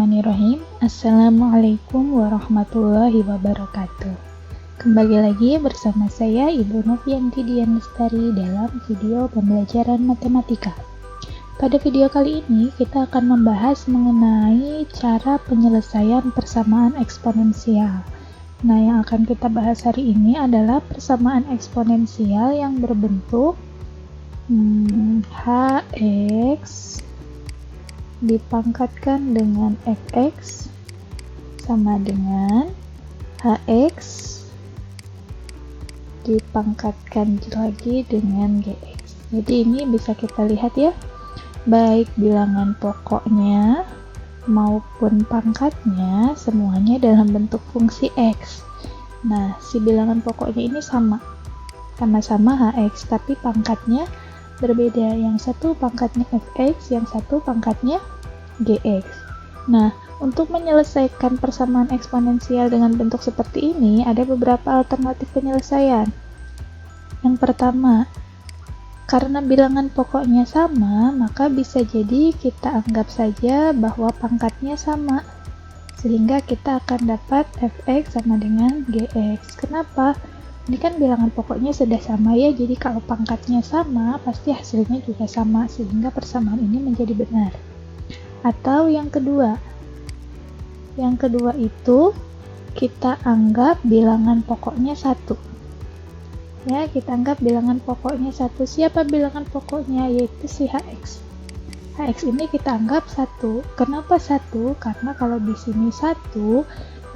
Bismillahirrahmanirrahim. Assalamualaikum warahmatullahi wabarakatuh. Kembali lagi bersama saya Ibu Novianti Dian Lestari dalam video pembelajaran matematika. Pada video kali ini kita akan membahas mengenai cara penyelesaian persamaan eksponensial. Nah, yang akan kita bahas hari ini adalah persamaan eksponensial yang berbentuk Hx dipangkatkan dengan fx sama dengan hx dipangkatkan lagi dengan gx. Jadi ini bisa kita lihat ya, baik bilangan pokoknya maupun pangkatnya semuanya dalam bentuk fungsi x. Nah, si bilangan pokoknya ini sama-sama hx, tapi pangkatnya berbeda, yang satu pangkatnya fx, yang satu pangkatnya gx. Nah, untuk menyelesaikan persamaan eksponensial dengan bentuk seperti ini, ada beberapa alternatif penyelesaian. Yang pertama, karena bilangan pokoknya sama, maka bisa jadi kita anggap saja bahwa pangkatnya sama, sehingga kita akan dapat fx sama dengan gx. Kenapa? Ini kan bilangan pokoknya sudah sama ya, jadi kalau pangkatnya sama, pasti hasilnya juga sama, sehingga persamaan ini menjadi benar. Atau yang kedua itu kita anggap bilangan pokoknya satu. Ya, kita anggap bilangan pokoknya satu. Siapa bilangan pokoknya? Yaitu si hx. Hx ini kita anggap satu. Kenapa satu? Karena kalau di sini satu,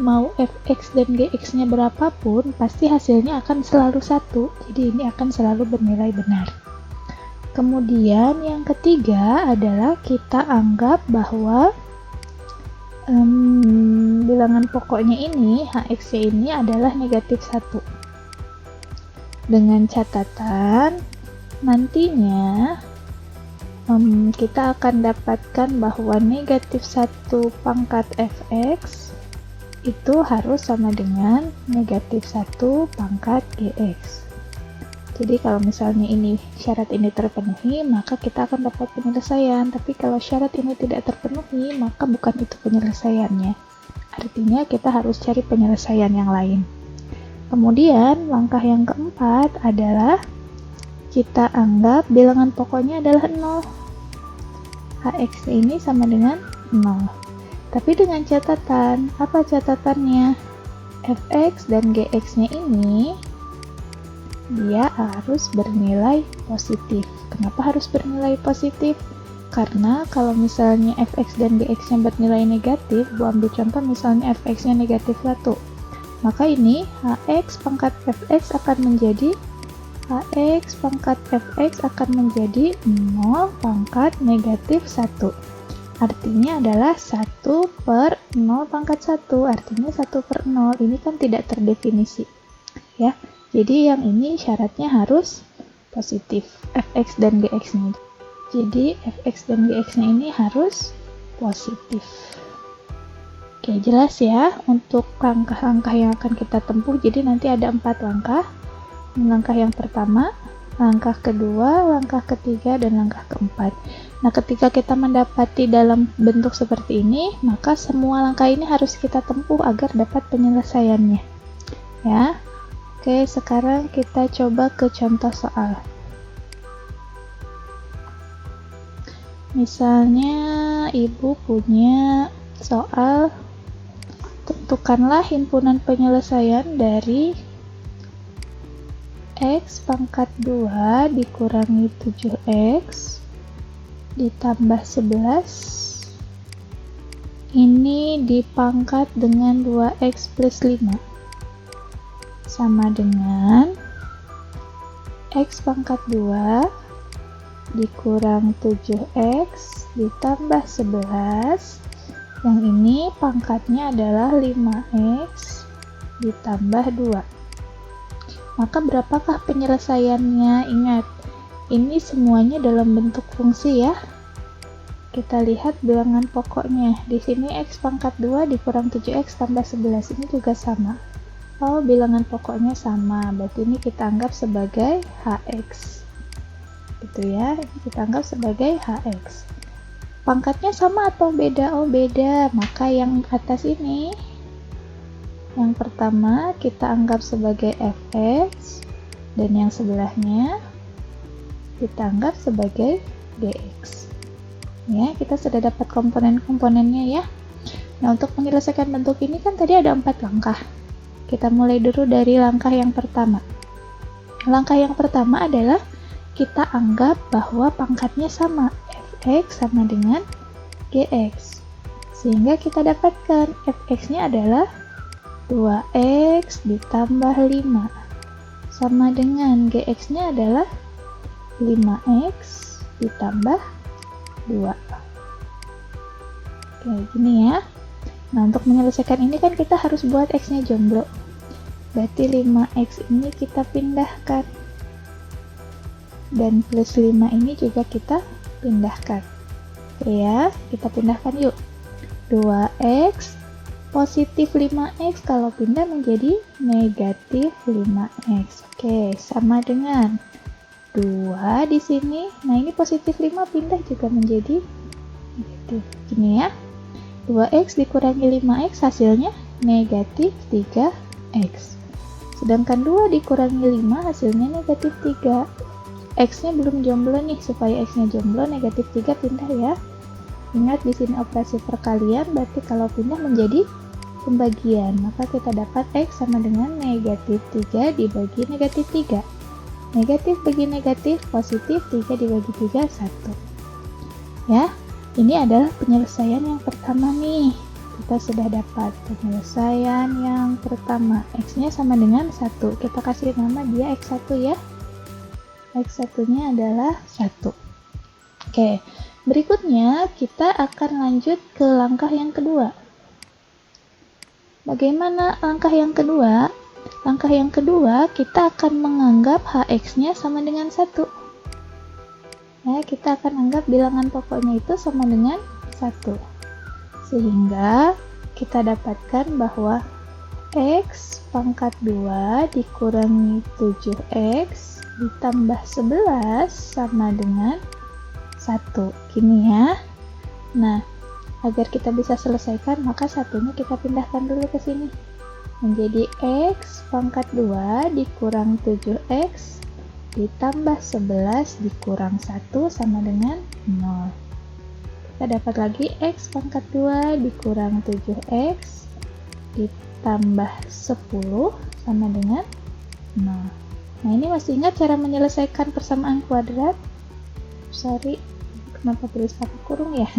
mau fx dan gx nya berapapun, pasti hasilnya akan selalu satu. Jadi ini akan selalu bernilai benar. Kemudian yang ketiga adalah kita anggap bahwa bilangan pokoknya ini, hx ini adalah negatif 1. Dengan catatan nantinya kita akan dapatkan bahwa negatif 1 pangkat fx itu harus sama dengan negatif 1 pangkat gx. Jadi kalau misalnya syarat ini terpenuhi, maka kita akan dapat penyelesaian. Tapi kalau syarat ini tidak terpenuhi, maka bukan itu penyelesaiannya. Artinya kita harus cari penyelesaian yang lain. Kemudian langkah yang keempat adalah kita anggap bilangan pokoknya adalah 0. Hx ini sama dengan 0. Tapi dengan catatan, apa catatannya? Fx dan gx-nya ini dia harus bernilai positif. Kenapa harus bernilai positif? Karena kalau misalnya fx dan gx-nya bernilai negatif, Bu ambil contoh misalnya fx-nya negatif 1, maka ini hx pangkat fx akan menjadi 0 pangkat negatif 1. Artinya adalah 1 per 0 pangkat 1, artinya 1 per 0, ini kan tidak terdefinisi ya. Jadi yang ini syaratnya harus positif, fx dan gx-nya. Jadi fx dan gx-nya ini harus positif. Oke, jelas ya untuk langkah-langkah yang akan kita tempuh. Jadi nanti ada 4 langkah. Langkah yang pertama, langkah kedua, langkah ketiga, dan langkah keempat. Nah, ketika kita mendapati dalam bentuk seperti ini, maka semua langkah ini harus kita tempuh agar dapat penyelesaiannya. Ya. Oke, sekarang kita coba ke contoh soal. Misalnya, Ibu punya soal, tentukanlah himpunan penyelesaian dari x pangkat 2 dikurangi 7x ditambah 11 ini dipangkat dengan 2x plus 5 sama dengan x pangkat 2 dikurang 7x ditambah 11, yang ini pangkatnya adalah 5x ditambah 2. Maka berapakah penyelesaiannya? Ingat, ini semuanya dalam bentuk fungsi ya. Kita lihat bilangan pokoknya. Di sini x pangkat 2 dikurang 7x tambah 11, ini juga sama. Oh, bilangan pokoknya sama, berarti ini kita anggap sebagai hx. Gitu ya, ini kita anggap sebagai hx. Pangkatnya sama atau beda? Oh, beda. Maka yang atas ini, yang pertama kita anggap sebagai fx, dan yang sebelahnya kita anggap sebagai dx. Ya, kita sudah dapat komponen-komponennya ya. Nah, untuk menyelesaikan bentuk ini kan tadi ada 4 langkah. Kita mulai dulu dari langkah yang pertama. Langkah yang pertama adalah kita anggap bahwa pangkatnya sama, fx sama dengan gx. Sehingga kita dapatkan fx-nya adalah 2x ditambah 5 sama dengan gx-nya adalah 5x ditambah 2. Kayak gini ya. Nah, untuk menyelesaikan ini kan kita harus buat x-nya jomblo. Berarti 5x ini kita pindahkan. Dan plus 5 ini juga kita pindahkan. Oke ya, kita pindahkan yuk. 2x positif 5x kalau pindah menjadi negatif 5x. Oke, sama dengan 2 di sini. Nah, ini positif 5 pindah juga menjadi negatif. Gini ya. 2x dikurangi 5x hasilnya negatif 3x. Sedangkan 2 dikurangi 5 hasilnya negatif 3. X-nya belum jomblo nih, supaya X-nya jomblo negatif 3 pindah ya. Ingat di sini operasi perkalian, berarti kalau pindah menjadi pembagian, maka kita dapat X sama dengan negatif 3 dibagi negatif 3. Negatif bagi negatif, positif 3 dibagi 3, 1. Ya, ini adalah penyelesaian yang pertama nih. Kita sudah dapat penyelesaian yang pertama. X-nya sama dengan 1. Kita kasih nama dia X1 ya. X1-nya adalah 1. Oke, berikutnya kita akan lanjut ke langkah yang kedua. Bagaimana langkah yang kedua? Langkah yang kedua, kita akan menganggap hx-nya sama dengan 1. Ya, kita akan anggap bilangan pokoknya itu sama dengan 1. Sehingga kita dapatkan bahwa x pangkat 2 dikurangi 7x ditambah 11 sama dengan 1. Gini ya. Nah, agar kita bisa selesaikan, maka satunya kita pindahkan dulu ke sini. Menjadi x pangkat 2 dikurang 7x ditambah 11 dikurang 1 sama dengan 0. Kita dapat lagi x pangkat 2 dikurang 7x ditambah 10 sama dengan 0. Nah, ini masih ingat cara menyelesaikan persamaan kuadrat? Sorry, kenapa tulis pakai kurung ya?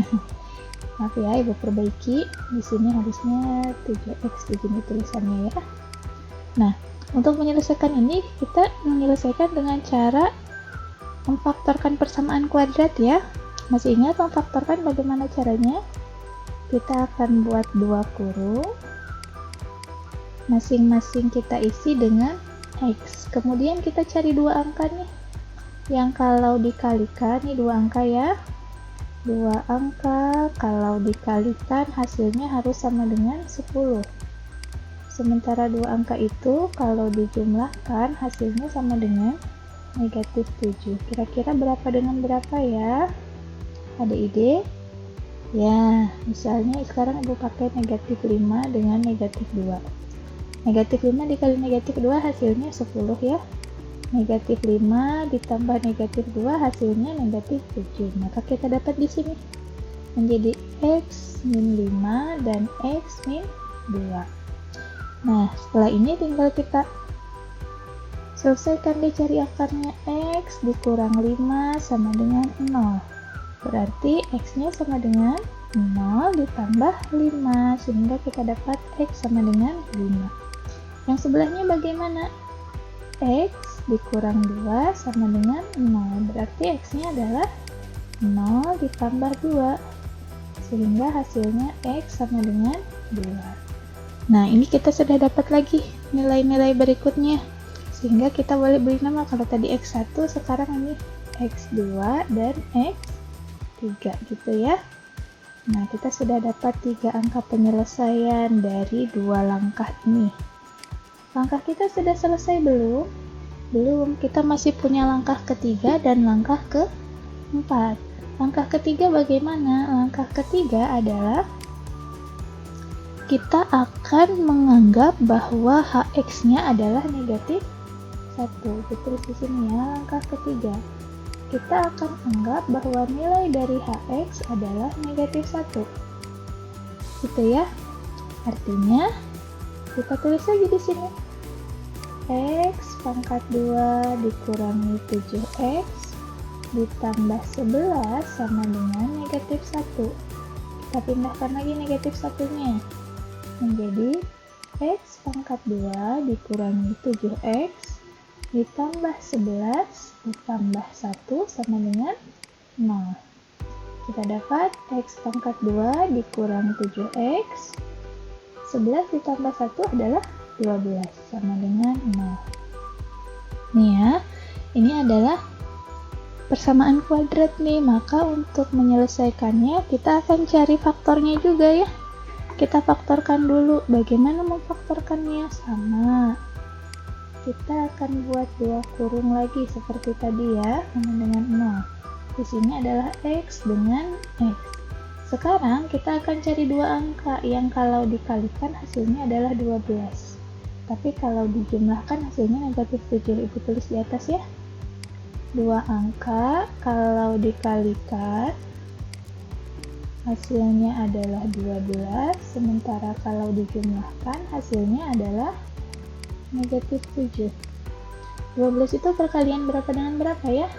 Maaf ya, ibu perbaiki. Di sini harusnya 7x begini tulisannya ya. Nah, untuk menyelesaikan ini, kita menyelesaikan dengan cara memfaktorkan persamaan kuadrat ya. Masih ingat memfaktorkan bagaimana caranya? Kita akan buat 2 kurung. Masing-masing kita isi dengan x. Kemudian kita cari 2 angka nih. Yang kalau dikalikan, nih 2 angka ya. 2 angka kalau dikalikan hasilnya harus sama dengan 10. Sementara 2 angka itu kalau dijumlahkan hasilnya sama dengan negatif 7. Kira-kira berapa dengan berapa ya? Ada ide? Ya, misalnya sekarang ibu pakai negatif 5 dengan negatif 2. Negatif 5 dikali negatif 2 hasilnya 10 ya. Negatif 5 ditambah negatif 2 hasilnya negatif 7. Maka kita dapat di sini menjadi x min 5 dan x min 2. Nah, setelah ini tinggal kita selesaikan deh cari akarnya. X dikurang 5 sama dengan 0. Berarti x-nya sama dengan 0 ditambah 5. Sehingga kita dapat x sama dengan 5. Yang sebelahnya bagaimana? X dikurang 2 sama dengan 0. Berarti x-nya adalah 0 ditambah 2. Sehingga hasilnya x sama dengan 2. Nah, ini kita sudah dapat lagi nilai-nilai berikutnya. Sehingga kita boleh beri nama, kalau tadi x1, sekarang ini x2 dan x3 gitu ya. Nah, kita sudah dapat 3 angka penyelesaian dari 2 langkah ini. Langkah kita sudah selesai belum? Belum, kita masih punya langkah ketiga dan langkah keempat. Langkah ketiga bagaimana? Langkah ketiga adalah kita akan menganggap bahwa hx-nya adalah negatif 1. Ditulis di sini ya, langkah ketiga. Kita akan anggap bahwa nilai dari hx adalah negatif 1. Gitu ya. Artinya, kita tulis lagi di sini. X pangkat 2 dikurangi 7x ditambah 11 sama dengan negatif 1. Kita pindahkan lagi negatif 1-nya. Menjadi x pangkat 2 dikurangi 7x ditambah 11 ditambah 1 sama dengan 0. Kita dapat x pangkat 2 dikurangi 7x, 11 ditambah 1 adalah 12 sama dengan 0. Nih ya, ini adalah persamaan kuadrat nih, maka untuk menyelesaikannya kita akan cari faktornya juga ya. Kita faktorkan dulu. Bagaimana memfaktorkannya? Sama. Kita akan buat 2 kurung lagi seperti tadi ya, sama dengan 0. Di sini adalah x dengan x. Sekarang kita akan cari 2 angka yang kalau dikalikan hasilnya adalah 12. Tapi kalau dijumlahkan hasilnya negatif 7. Ibu tulis di atas ya. 2 angka kalau dikalikan hasilnya adalah 12, sementara kalau dijumlahkan hasilnya adalah negatif 7. 12 itu perkalian berapa dengan berapa ya?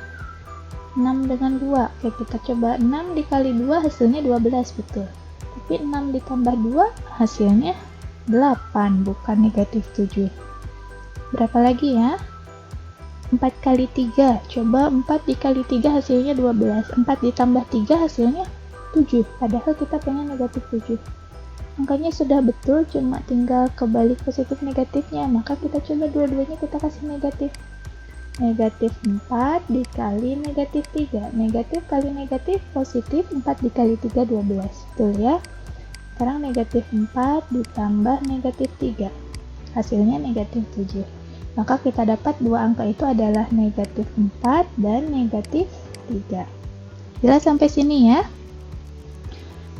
6 dengan 2. Oke, kita coba 6 dikali 2 hasilnya 12, betul. Tapi 6 ditambah 2 hasilnya 8, bukan negatif 7. Berapa lagi ya? 4 kali 3. Coba 4 dikali 3 hasilnya 12. 4 ditambah 3 hasilnya 7. Padahal kita pengen negatif 7. Angkanya sudah betul, cuma tinggal kebalik positif negatifnya. Maka kita coba dua-duanya kita kasih negatif. Negatif 4 dikali negatif 3. Negatif kali negatif positif, 4 dikali 3 12. Betul ya? Sekarang negatif 4 ditambah negatif 3. Hasilnya negatif 7. Maka kita dapat 2 angka itu adalah negatif 4 dan negatif 3. Jelas sampai sini ya?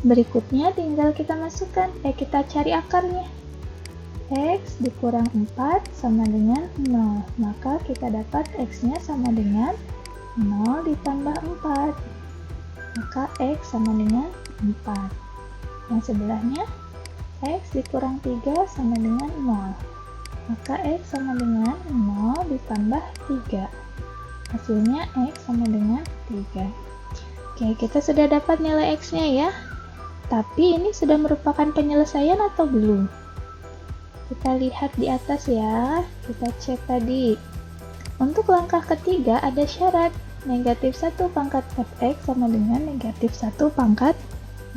Berikutnya tinggal kita masukkan, kita cari akarnya. X dikurang 4 sama dengan 0. Maka kita dapat X-nya sama dengan 0 ditambah 4. Maka X sama dengan 4. Yang sebelahnya, X dikurang 3 sama dengan 0. Maka X sama dengan 0 ditambah 3. Hasilnya X sama dengan 3. Oke, kita sudah dapat nilai X-nya ya. Tapi ini sudah merupakan penyelesaian atau belum? Kita lihat di atas ya. Kita cek tadi. Untuk langkah ketiga ada syarat. Negatif 1 pangkat fx sama dengan negatif 1 pangkat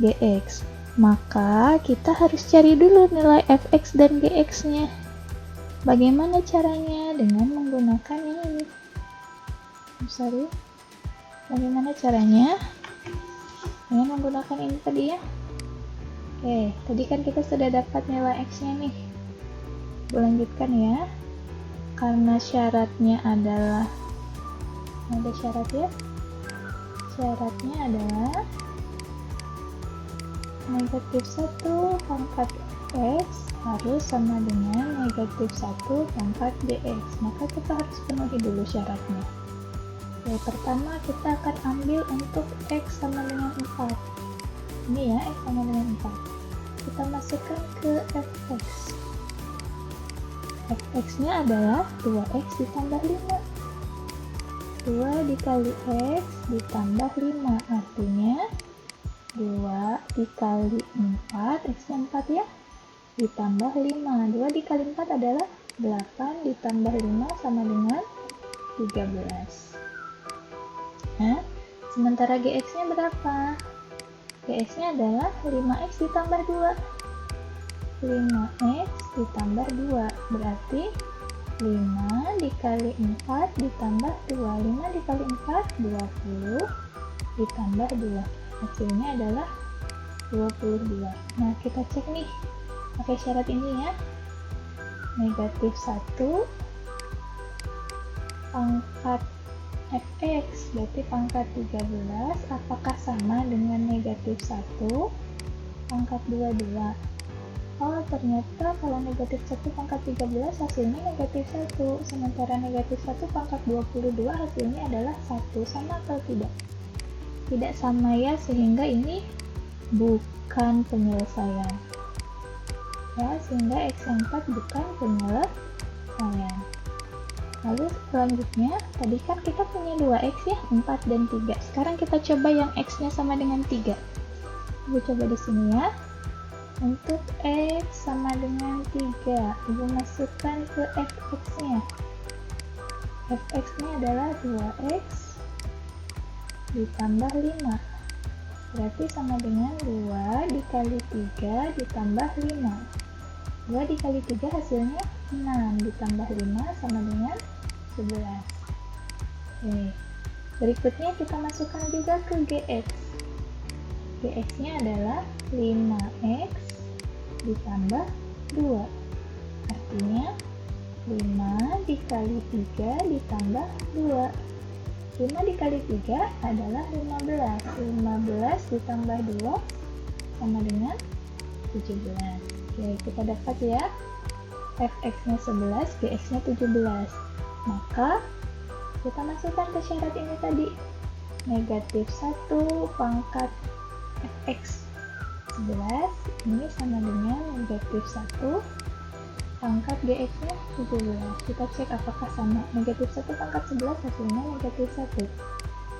gx. Maka kita harus cari dulu nilai fx dan gx-nya. Bagaimana caranya? Dengan menggunakan ini. Bagaimana caranya? Dengan menggunakan ini tadi ya. Oke, tadi kan kita sudah dapat nilai X-nya nih. Lanjutkan ya. Karena syaratnya adalah, ada syarat ya. Syaratnya adalah negatif 1 pangkat X harus sama dengan negatif 1 pangkat dx. Maka kita harus penuhi dulu syaratnya. Oke, pertama kita akan ambil untuk X sama dengan 4. Ini ya, X sama dengan 4. Kita masukkan ke fx. Fx-nya adalah 2x ditambah 5. 2 dikali x ditambah 5. Artinya 2 dikali 4, x-nya 4 ya, ditambah 5. 2 dikali 4 adalah 8 ditambah 5 sama dengan 13. Nah, sementara gx-nya berapa? Gx-nya adalah 5x ditambah 2. 5x ditambah 2 berarti 5 dikali 4 ditambah 2. 5 dikali 4 20 ditambah 2. Hasilnya adalah 22. Nah, kita cek nih pakai syarat ini ya. Negatif 1 pangkat fx, berarti pangkat 13 apakah sama dengan negatif 1 pangkat 22? Oh, ternyata kalau negatif 1 pangkat 13 hasilnya negatif 1, sementara negatif 1 pangkat 22 hasilnya adalah 1. Sama atau tidak? Tidak sama ya, sehingga ini bukan penyelesaian. Ya, sehingga x yang 4 bukan penyelesaian. Lalu selanjutnya, tadi kan kita punya 2x ya, 4 dan 3. Sekarang kita coba yang x-nya sama dengan 3. Ibu coba di sini ya. Untuk x sama dengan 3, Ibu masukkan ke fx-nya. Fx-nya adalah 2x ditambah 5. Berarti sama dengan 2 dikali 3 ditambah 5. 2 dikali 3 hasilnya 6 ditambah 5 sama dengan 11. Oke. Berikutnya kita masukkan juga ke gx. Gx-nya adalah 5x ditambah 2. Artinya 5 dikali 3 ditambah 2. 5 dikali 3 adalah 15. 15 ditambah 2 sama dengan 17. Oke, kita dapat ya. Fx-nya 11, Gx-nya 17. Maka kita masukkan ke syarat ini tadi. Negatif 1 pangkat fx 11 ini sama dengan negatif 1 pangkat gx-nya 17. Kita cek apakah sama. Negatif 1 pangkat 11 hasilnya negatif 1.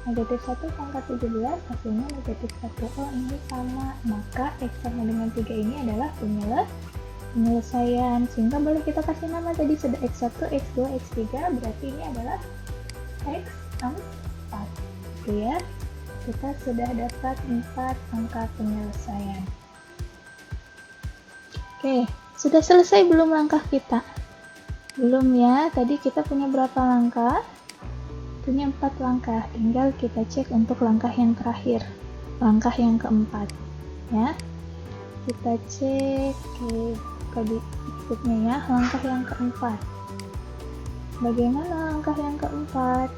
Negatif 1 pangkat 17 hasilnya negatif 1. Oh, ini sama. Maka x sama dengan 3 ini adalah penyelesaian. Sehingga boleh kita kasih nama tadi, sudah x1, x2, x3. Berarti ini adalah x4. Oke ya. Kita sudah dapat 4 angka penyelesaian. Oke, sudah selesai belum langkah kita? Belum ya, tadi kita punya berapa langkah? Punya 4 langkah, tinggal kita cek untuk langkah yang terakhir, langkah yang keempat ya. Kita cek ke berikutnya ya, langkah yang keempat. Bagaimana langkah yang keempat?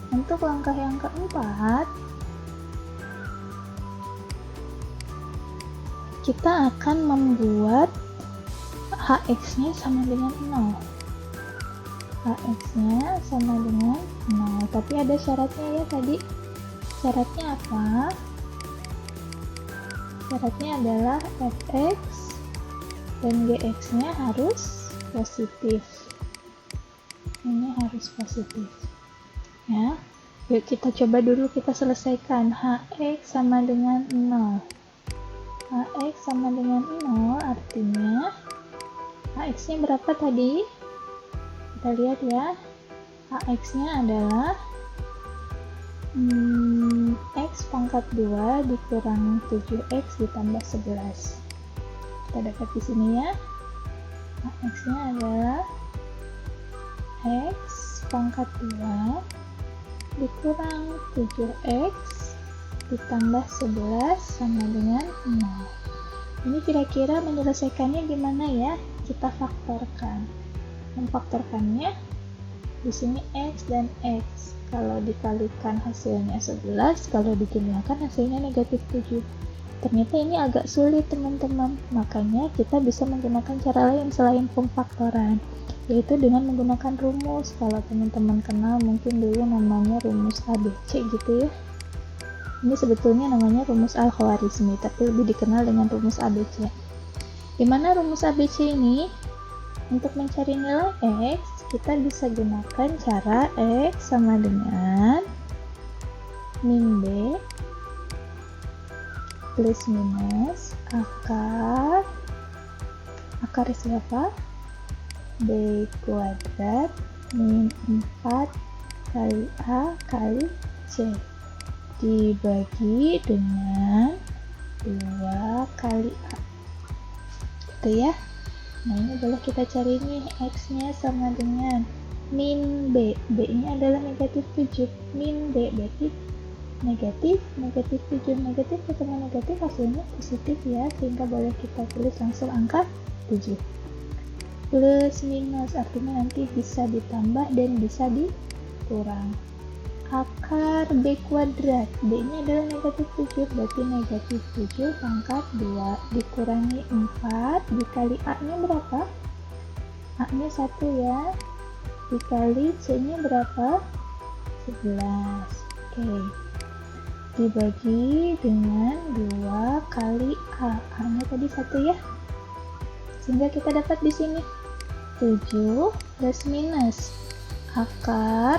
Untuk langkah yang keempat, kita akan membuat hx-nya sama dengan 0. Hx-nya sama dengan 0. Tapi ada syaratnya ya tadi. Syaratnya apa? Syaratnya adalah fx dan gx-nya harus positif. Ini harus positif. Ya, yuk kita coba dulu, kita selesaikan. Hx sama dengan 0. Hx sama dengan 0 artinya Hx-nya berapa tadi? Kita lihat ya. Hx-nya adalah x pangkat 2 dikurang 7x ditambah 11. Kita dapat di sini ya. Hx-nya adalah x pangkat 2 dikurang 7x ditambah 11 sama dengan 0. Ini kira-kira menyelesaikannya gimana ya? Kita faktorkan. Memfaktorkannya di sini x dan x. Kalau dikalikan hasilnya 11, kalau dijumlahkan hasilnya negatif 7. Ternyata ini agak sulit teman-teman. Makanya kita bisa menggunakan cara lain selain pemfaktoran, yaitu dengan menggunakan rumus. Kalau teman-teman kenal mungkin dulu namanya rumus ABC gitu ya. Ini sebetulnya namanya rumus Al-Khwarizmi, tapi lebih dikenal dengan rumus ABC. Di mana rumus ABC ini, untuk mencari nilai x, kita bisa gunakan cara x sama dengan min b plus minus akar siapa? B kuadrat min 4 kali A kali C dibagi dengan 2 kali A. Gitu ya. Nah, ini boleh kita cari nih, x-nya sama dengan min b. B-nya adalah negatif 7. Min b berarti negatif 7. Negatif ketemu negatif hasilnya positif ya, sehingga boleh kita tulis langsung angka 7. Plus minus artinya nanti bisa ditambah dan bisa kurang akar B kuadrat. B-nya adalah negatif 7, berarti negatif 7 pangkat 2 dikurangi 4 dikali A-nya berapa? A-nya 1 ya, dikali C-nya berapa? 11. Oke, dibagi dengan 2 kali A. A-nya tadi 1 ya, sehingga kita dapat di sini 7 plus minus akar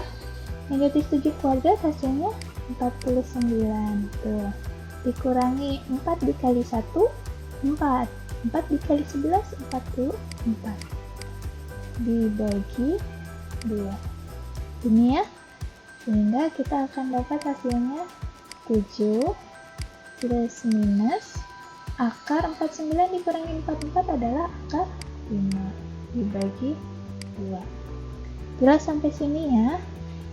negatif 7 kuadrat hasilnya 49. Tuh, dikurangi 4 dikali 1 4 dikali 11 44 dibagi 2 ini ya, sehingga kita akan dapat hasilnya 7 plus minus akar 49 dikurangi 44 adalah akar 5 dibagi 2. Jelas sampai sini ya.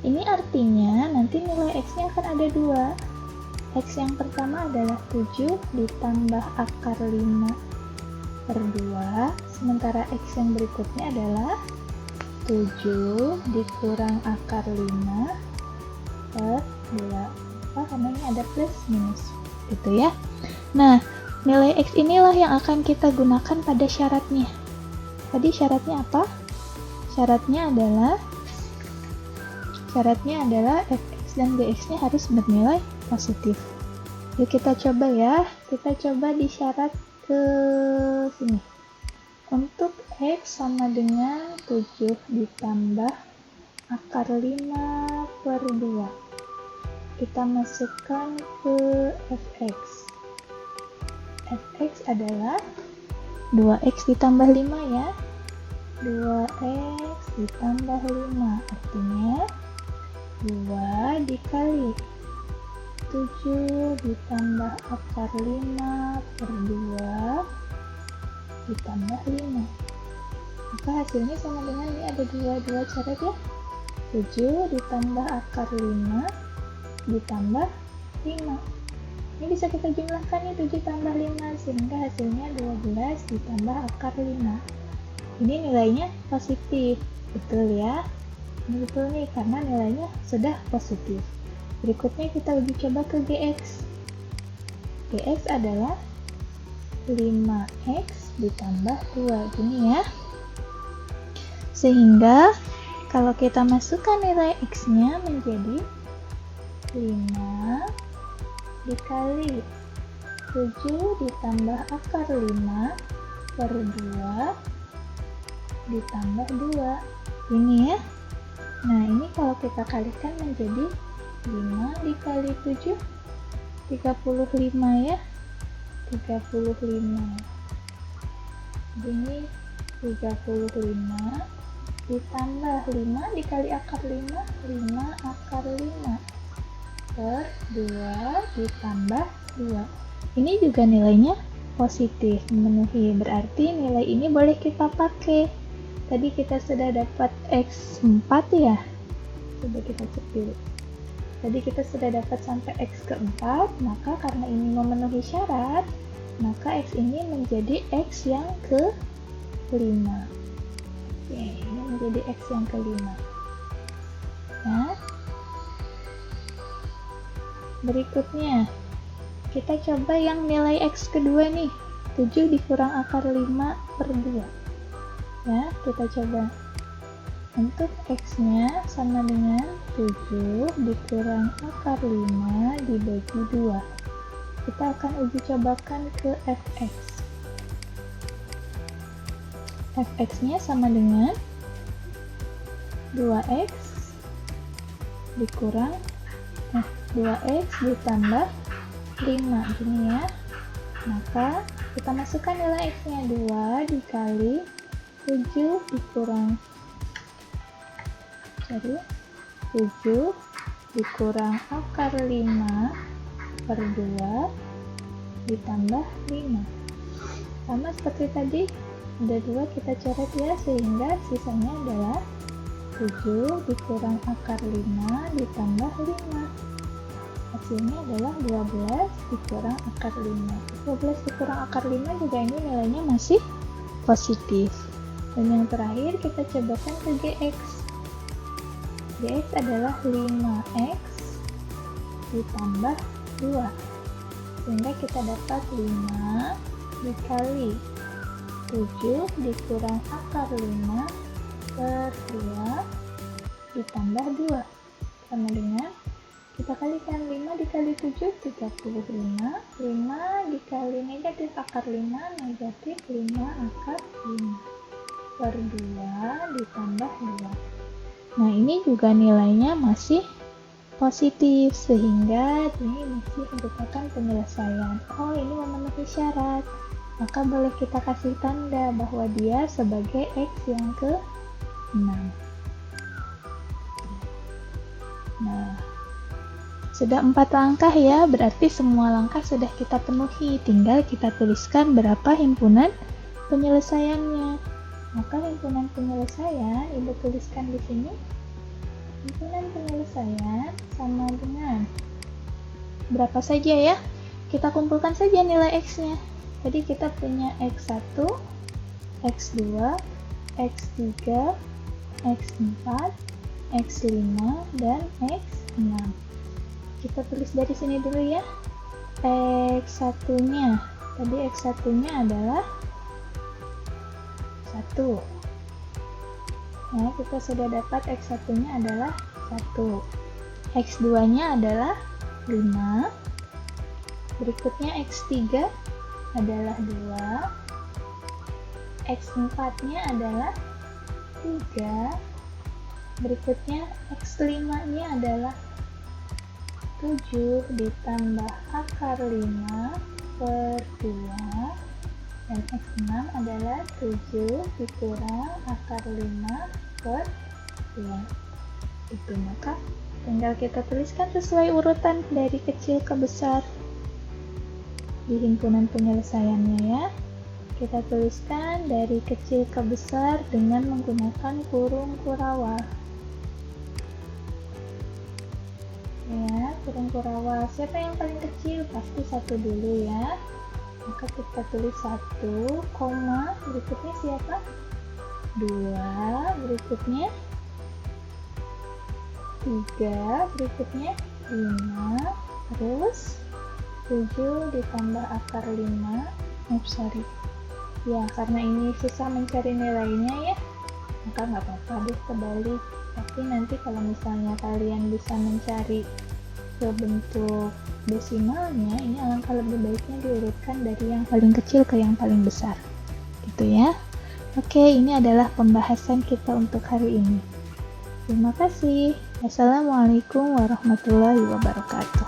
Ini artinya nanti nilai X-nya akan ada 2. X yang pertama adalah 7 ditambah akar 5 per 2, sementara X yang berikutnya adalah 7 dikurang akar 5 per 2. Karena ini ada plus minus, gitu ya. Nah, nilai X inilah yang akan kita gunakan pada syaratnya. Tadi syaratnya apa? Syaratnya adalah fx dan gx-nya harus bernilai positif. Yuk kita coba ya. Kita coba di syarat ke sini. Untuk x sama dengan 7 ditambah akar 5 per 2. Kita masukkan ke fx. Fx adalah 2x ditambah 5 ya. 2x ditambah 5 artinya 2 dikali 7 ditambah akar 5 per 2 ditambah 5. Maka hasilnya sama dengan ini ada 2 caret ya. 7 ditambah akar 5 ditambah 5. Ini bisa kita jumlahkan nih, 7 tambah 5 sehingga hasilnya 12 ditambah akar 5. Ini nilainya positif, betul ya? Ini betul nih, karena nilainya sudah positif. Berikutnya kita uji coba ke Gx. Gx adalah 5x ditambah 2, gini ya. Sehingga kalau kita masukkan nilai x-nya menjadi 5 dikali 7 ditambah akar 5 per 2 ditambah 2. Ini ya. Nah, ini kalau kita kalikan menjadi 5 dikali 7 35 ya. 35. Ini 35 ditambah 5 dikali akar 5 akar 5 per 2 ditambah 2. Ini juga nilainya positif, memenuhi, berarti nilai ini boleh kita pakai. Tadi kita sudah dapat X 4 ya. Coba kita cek dulu. Tadi kita sudah dapat sampai X ke-4, maka karena ini memenuhi syarat, maka X ini menjadi X yang ke-5. Oke, ini menjadi X yang ke-5. Nah, berikutnya kita coba yang nilai X kedua nih, 7 dikurang akar 5 per 2. Ya, kita coba. Untuk X-nya sama dengan 7 dikurang akar 5 dibagi 2. Kita akan uji cobakan ke Fx. Fx-nya sama dengan 2x dikurang 2x ditambah 5, gini ya. Maka kita masukkan nilai x-nya 2 dikali 7 dikurang 7 dikurang akar 5 per 2 ditambah 5. Sama seperti tadi, ada 2 kita coret ya, sehingga sisanya adalah 7 dikurang akar 5 ditambah 5. Hasilnya adalah 12 dikurang akar 5. 12 dikurang akar 5 juga ini nilainya masih positif. Dan yang terakhir kita cobakan ke Gx. Dx adalah 5x ditambah 2. Sehingga kita dapat 5 dikali 7 dikurang akar 5 per 2 ditambah 2. Sama dengan kita kalikan 5 dikali 7, 35. 5 dikali negatif akar 5, negatif 5 akar 5 per 2 ditambah 2. Nah, ini juga nilainya masih positif, sehingga ini masih merupakan penyelesaian. Oh, ini memenuhi syarat. Maka boleh kita kasih tanda bahwa dia sebagai X yang ke-6. Nah, sudah 4 langkah ya, berarti semua langkah sudah kita penuhi. Tinggal kita tuliskan berapa himpunan penyelesaiannya. Maka himpunan penyelesaian Ibu tuliskan di sini. Himpunan penyelesaian sama dengan berapa saja ya? Kita kumpulkan saja nilai X-nya. Jadi kita punya X1, X2, X3, X4, X5, dan X6. Kita tulis dari sini dulu ya. X1-nya, tadi X1-nya adalah 1. Nah, kita sudah dapat X1-nya adalah 1. X2-nya adalah 5. Berikutnya X3 adalah 2. X4-nya adalah 3. Berikutnya X5-nya adalah 7 ditambah akar 5 per 2. Dan X6 adalah 7 dikurang akar 5 per 2. Itu, maka tinggal kita tuliskan sesuai urutan dari kecil ke besar di himpunan penyelesaiannya ya. Kita tuliskan dari kecil ke besar dengan menggunakan kurung kurawal. Ya, kurung kurawal. Siapa yang paling kecil? Pasti 1 dulu ya. Maka kita tulis 1, koma, berikutnya siapa? 2, berikutnya 3, berikutnya 5, terus 7 ditambah akar 5. Sorry. Ya, karena ini susah mencari nilainya ya, maka nggak apa-apa deh kebalik. Tapi nanti kalau misalnya kalian bisa mencari ke bentuk desimalnya, ini alangkah lebih baiknya diurutkan dari yang paling kecil ke yang paling besar. Gitu ya. Oke, ini adalah pembahasan kita untuk hari ini. Terima kasih. Wassalamualaikum warahmatullahi wabarakatuh.